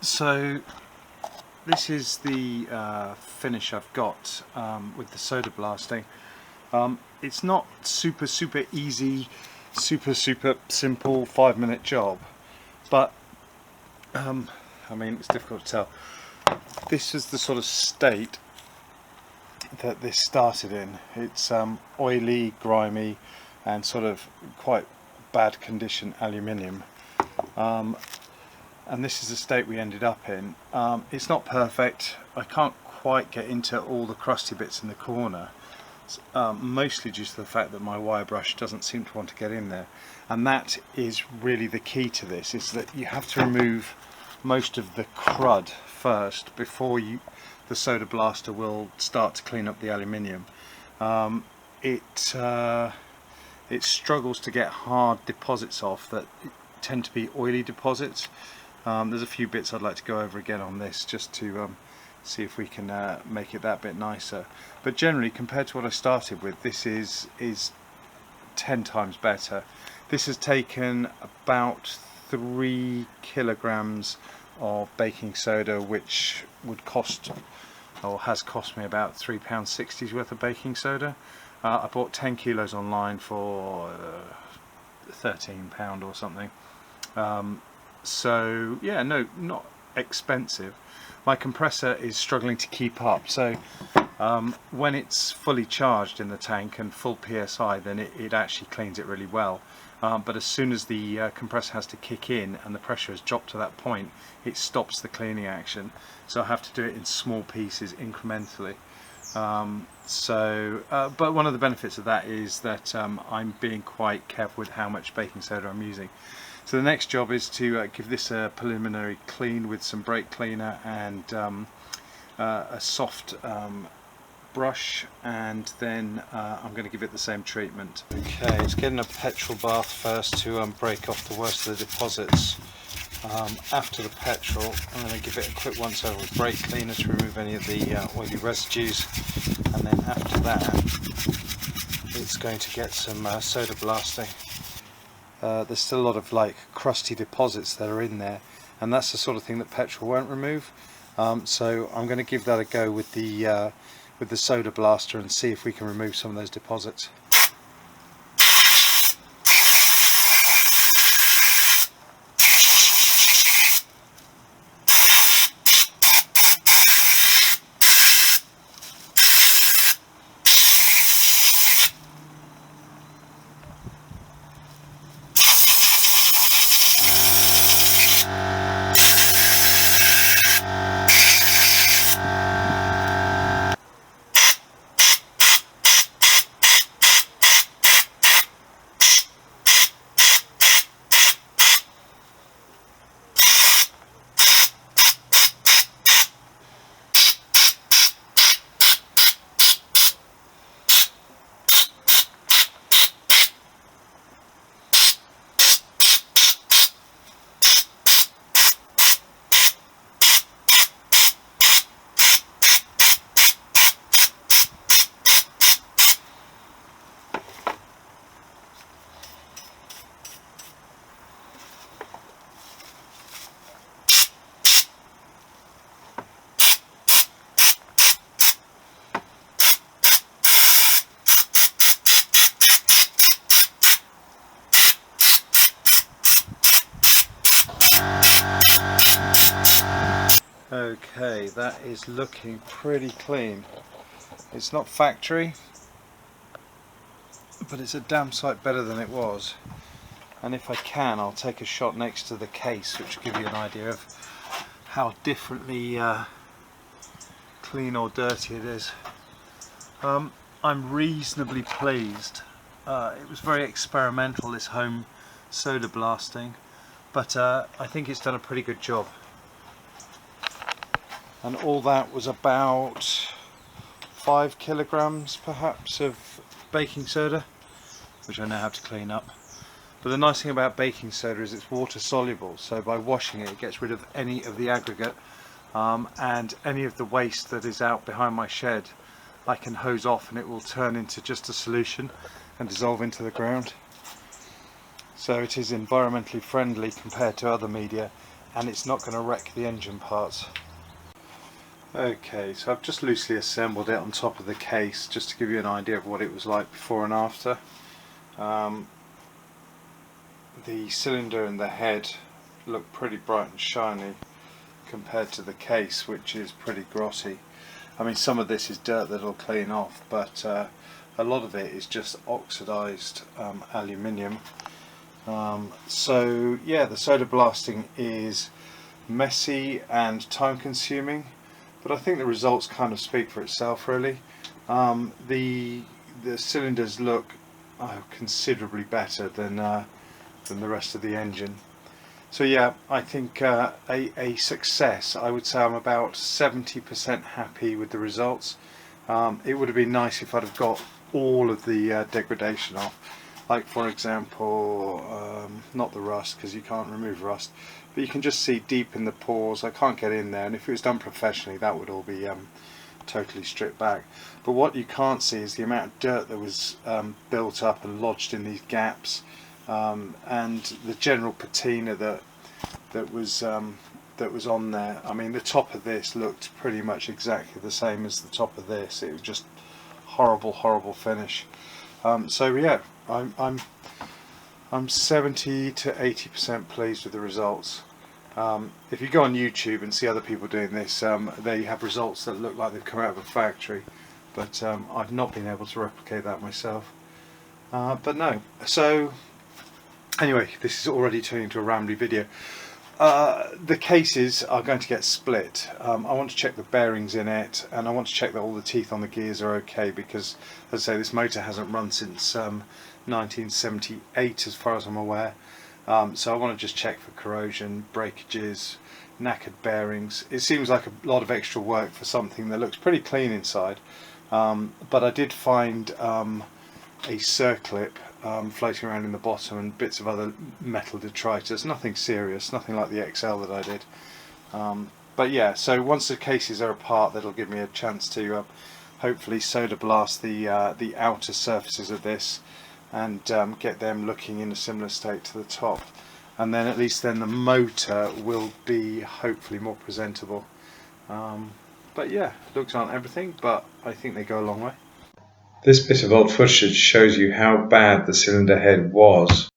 So this is the finish I've got with the soda blasting. It's not super easy, super simple 5-minute job, but I mean, it's difficult to tell. This is the sort of state that this started in. It's oily, grimy and sort of quite bad condition aluminium, and this is the state we ended up in. It's not perfect. I can't quite get into all the crusty bits in the corner, mostly due to the fact that my wire brush doesn't seem to want to get in there, and that is really the key to this, is that you have to remove most of the crud first before the soda blaster will start to clean up the aluminium. It struggles to get hard deposits off that tend to be oily deposits. There's a few bits I'd like to go over again on this, just to see if we can make it that bit nicer. But generally, compared to what I started with, this is 10 times better. This has taken about 3 kilograms of baking soda, which would cost, or has cost me, about £3.60 worth of baking soda. I bought 10 kilos online for £13 or something. So yeah, no, not expensive. My compressor is struggling to keep up, so when it's fully charged in the tank and full PSI, then it actually cleans it really well. But as soon as the compressor has to kick in and the pressure has dropped to that point, it stops the cleaning action. So I have to do it in small pieces incrementally. But one of the benefits of that is that I'm being quite careful with how much baking soda I'm using. So the next job is to give this a preliminary clean with some brake cleaner and a soft brush, and then I'm going to give it the same treatment. Okay, it's getting a petrol bath first to break off the worst of the deposits. After the petrol, I'm going to give it a quick once over with brake cleaner to remove any of the oily residues, and then after that it's going to get some soda blasting. There's still a lot of crusty deposits that are in there, and that's the sort of thing that petrol won't remove. So I'm going to give that a go with the soda blaster and see if we can remove some of those deposits. Okay, that is looking pretty clean. It's not factory, but it's a damn sight better than it was. And if I can, I'll take a shot next to the case, which will give you an idea of how differently clean or dirty it is. I'm reasonably pleased. It was very experimental, this home soda blasting, but I think it's done a pretty good job. And all that was about 5 kilograms perhaps of baking soda, which I now have to clean up. But the nice thing about baking soda is it's water soluble, so by washing it, it gets rid of any of the aggregate, and any of the waste that is out behind my shed I can hose off, and it will turn into just a solution and dissolve into the ground. So it is environmentally friendly compared to other media, and it's not going to wreck the engine parts. Okay, so I've just loosely assembled it on top of the case just to give you an idea of what it was like before and after. The cylinder and the head look pretty bright and shiny compared to the case, which is pretty grotty. I mean, some of this is dirt that'll clean off, but a lot of it is just oxidized aluminium. So yeah, the soda blasting is messy and time consuming, but I think the results kind of speak for itself really. The cylinders look considerably better than the rest of the engine. So yeah, I think a success. I would say I'm about 70% happy with the results. It would have been nice if I'd have got all of the degradation off. Like for example, not the rust, because you can't remove rust, but you can just see deep in the pores. I can't get in there, and if it was done professionally that would all be totally stripped back. But what you can't see is the amount of dirt that was built up and lodged in these gaps, and the general patina that was on there. I mean, the top of this looked pretty much exactly the same as the top of this. It was just horrible finish. So yeah, I'm 70 to 80% pleased with the results. If you go on YouTube and see other people doing this, they have results that look like they've come out of a factory, but I've not been able to replicate that myself. But no, so anyway, this is already turning into a rambly video. The cases are going to get split. I want to check the bearings in it, and I want to check that all the teeth on the gears are okay, because as I say, this motor hasn't run since 1978 as far as I'm aware. So I want to just check for corrosion, breakages, knackered bearings. It seems like a lot of extra work for something that looks pretty clean inside, but I did find a circlip floating around in the bottom and bits of other metal detritus. Nothing serious, nothing like the XL that I did. But yeah, so once the cases are apart, that'll give me a chance to hopefully soda blast the outer surfaces of this and get them looking in a similar state to the top. And then at least then the motor will be hopefully more presentable. But yeah, looks aren't everything, but I think they go a long way. This bit of old footage shows you how bad the cylinder head was.